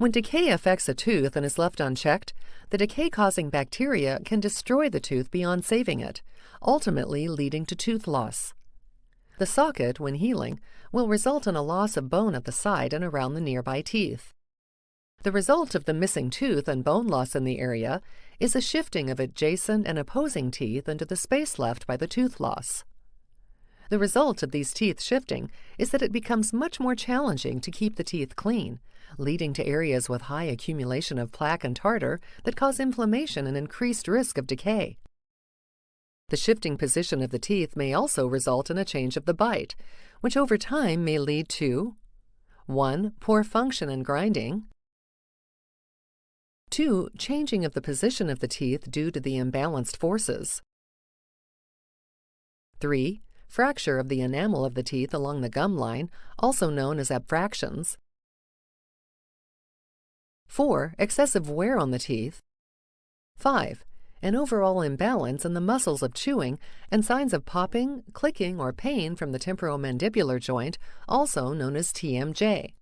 When decay affects a tooth and is left unchecked, the decay-causing bacteria can destroy the tooth beyond saving it, ultimately leading to tooth loss. The socket, when healing, will result in a loss of bone at the side and around the nearby teeth. The result of the missing tooth and bone loss in the area is a shifting of adjacent and opposing teeth into the space left by the tooth loss. The result of these teeth shifting is that it becomes much more challenging to keep the teeth clean, leading to areas with high accumulation of plaque and tartar that cause inflammation and increased risk of decay. The shifting position of the teeth may also result in a change of the bite, which over time may lead to 1. Poor function and grinding, 2. Changing of the position of the teeth due to the imbalanced forces, 3. Fracture of the enamel of the teeth along the gum line, also known as abfractions, 4. Excessive wear on the teeth, 5. An overall imbalance in the muscles of chewing and signs of popping, clicking, or pain from the temporomandibular joint, also known as TMJ.